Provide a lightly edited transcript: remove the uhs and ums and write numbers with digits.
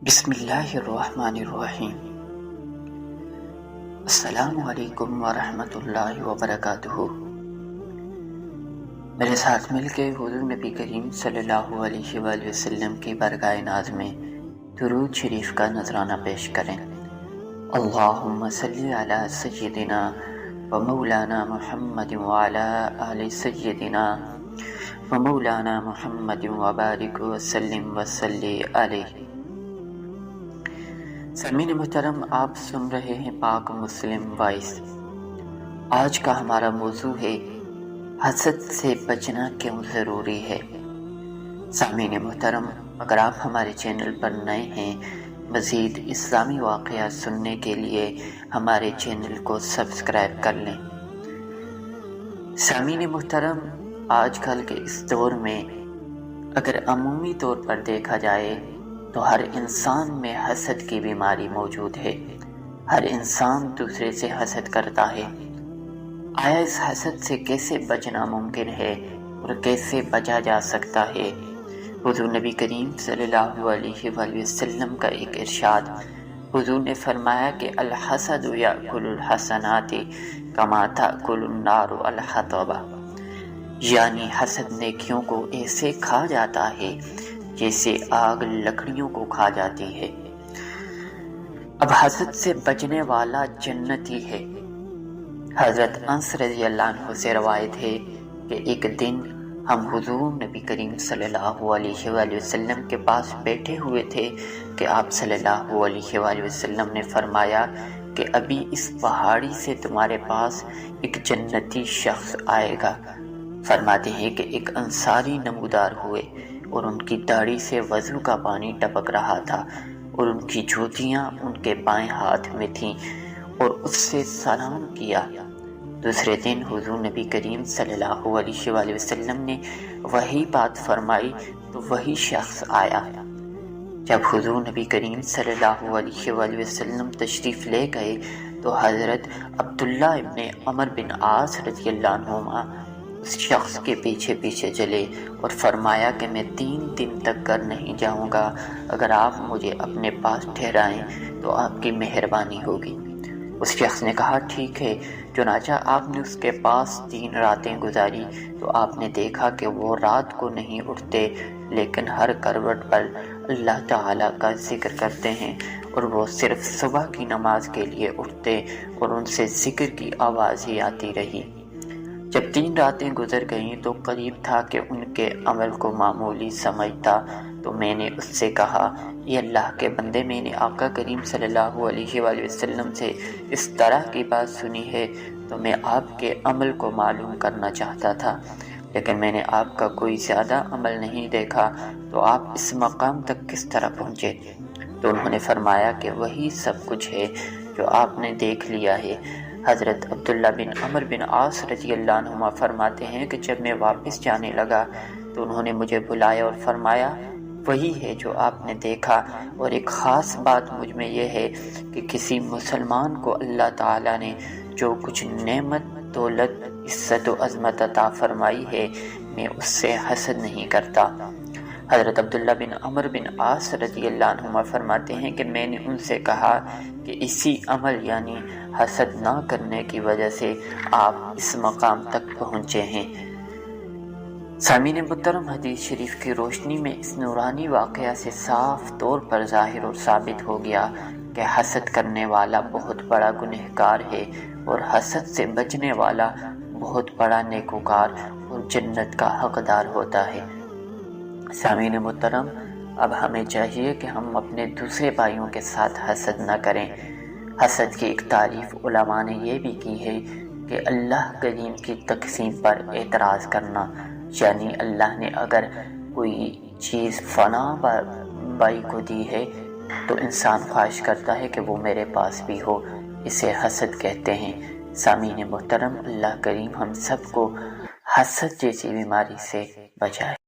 بسم اللہ الرحمن الرحیم۔ السلام علیکم ورحمۃ اللہ وبرکاتہ۔ میرے ساتھ مل کے حضور نبی کریم صلی اللہ علیہ وآلہ وسلم کی بارگاہ ناز میں درود شریف کا نذرانہ پیش کریں۔ اللہم صلی علی سیدنا و مولانا محمد وعلی آل سیدنا و مولانا محمد وبارک وسلم وصلی علیہ۔ سامعین محترم، آپ سن رہے ہیں پاک مسلم وائس۔ آج کا ہمارا موضوع ہے حسد سے بچنا کیوں ضروری ہے۔ سامعین محترم، اگر آپ ہمارے چینل پر نئے ہیں، مزید اسلامی واقعات سننے کے لیے ہمارے چینل کو سبسکرائب کر لیں۔ سامعین محترم، آج کل کے اس دور میں اگر عمومی طور پر دیکھا جائے تو ہر انسان میں حسد کی بیماری موجود ہے۔ ہر انسان دوسرے سے حسد کرتا ہے۔ آیا اس حسد سے کیسے بچنا ممکن ہے اور کیسے بچا جا سکتا ہے؟ حضور نبی کریم صلی اللہ علیہ وآلہ وسلم کا ایک ارشاد، حضور نے فرمایا کہ الحسد یأکل الحسنات کما تأکل النار الحطب، یعنی حسد نیکیوں کو ایسے کھا جاتا ہے جیسے آگ لکڑیوں کو کھا جاتی ہے۔ اب حسد سے بچنے والا جنتی ہے۔ حضرت انس رضی اللہ عنہ سے روایت ہے کہ ایک دن ہم حضور نبی کریم صلی اللہ علیہ وآلہ وسلم کے پاس بیٹھے ہوئے تھے کہ آپ صلی اللہ علیہ وآلہ وسلم نے فرمایا کہ ابھی اس پہاڑی سے تمہارے پاس ایک جنتی شخص آئے گا۔ فرماتے ہیں کہ ایک انصاری نمودار ہوئے اور ان کی داڑھی سے وضو کا پانی ٹپک رہا تھا اور ان کی جوتیاں ان کے بائیں ہاتھ میں تھیں اور اس سے سلام کیا۔ دوسرے دن حضور نبی کریم صلی اللہ علیہ وآلہ وسلم نے وہی بات فرمائی تو وہی شخص آیا۔ جب حضور نبی کریم صلی اللہ علیہ وآلہ وسلم تشریف لے گئے تو حضرت عبداللہ ابن عمر بن عاص رضی اللہ عنہما اس شخص کے پیچھے پیچھے چلے اور فرمایا کہ میں 3 دن تک گھر نہیں جاؤں گا، اگر آپ مجھے اپنے پاس ٹھہرائیں تو آپ کی مہربانی ہوگی۔ اس شخص نے کہا ٹھیک ہے۔ چنانچہ آپ نے اس کے پاس 3 راتیں گزاری تو آپ نے دیکھا کہ وہ رات کو نہیں اٹھتے لیکن ہر کروٹ پر اللہ تعالیٰ کا ذکر کرتے ہیں، اور وہ صرف صبح کی نماز کے لیے اٹھتے اور ان سے ذکر کی آواز ہی آتی رہی۔ جب 3 راتیں گزر گئیں تو قریب تھا کہ ان کے عمل کو معمولی سمجھتا تو میں نے اس سے کہا، یہ اللہ کے بندے، میں نے آقا کریم صلی اللہ علیہ وآلہ وسلم سے اس طرح کی بات سنی ہے تو میں آپ کے عمل کو معلوم کرنا چاہتا تھا، لیکن میں نے آپ کا کوئی زیادہ عمل نہیں دیکھا، تو آپ اس مقام تک کس طرح پہنچے؟ تو انہوں نے فرمایا کہ وہی سب کچھ ہے جو آپ نے دیکھ لیا ہے۔ حضرت عبداللہ بن عمر بن عاص رضی اللہ عنہما فرماتے ہیں کہ جب میں واپس جانے لگا تو انہوں نے مجھے بلایا اور فرمایا وہی ہے جو آپ نے دیکھا، اور ایک خاص بات مجھ میں یہ ہے کہ کسی مسلمان کو اللہ تعالیٰ نے جو کچھ نعمت، دولت، عزت و عظمت عطا فرمائی ہے میں اس سے حسد نہیں کرتا۔ حضرت عبداللہ بن عمر بن عاص رضی اللہ عنہما فرماتے ہیں کہ میں نے ان سے کہا کہ اسی عمل یعنی حسد نہ کرنے کی وجہ سے آپ اس مقام تک پہنچے ہیں۔ سامعین محترم، حدیث شریف کی روشنی میں اس نورانی واقعہ سے صاف طور پر ظاہر اور ثابت ہو گیا کہ حسد کرنے والا بہت بڑا گنہگار ہے اور حسد سے بچنے والا بہت بڑا نیکوکار اور جنت کا حقدار ہوتا ہے۔ سامعین محترم، اب ہمیں چاہیے کہ ہم اپنے دوسرے بھائیوں کے ساتھ حسد نہ کریں۔ حسد کی ایک تعریف علماء نے یہ بھی کی ہے کہ اللہ کریم کی تقسیم پر اعتراض کرنا، یعنی اللہ نے اگر کوئی چیز فلاں بھائی کو دی ہے تو انسان خواہش کرتا ہے کہ وہ میرے پاس بھی ہو، اسے حسد کہتے ہیں۔ سامعین محترم، اللہ کریم ہم سب کو حسد جیسی بیماری سے بچائے۔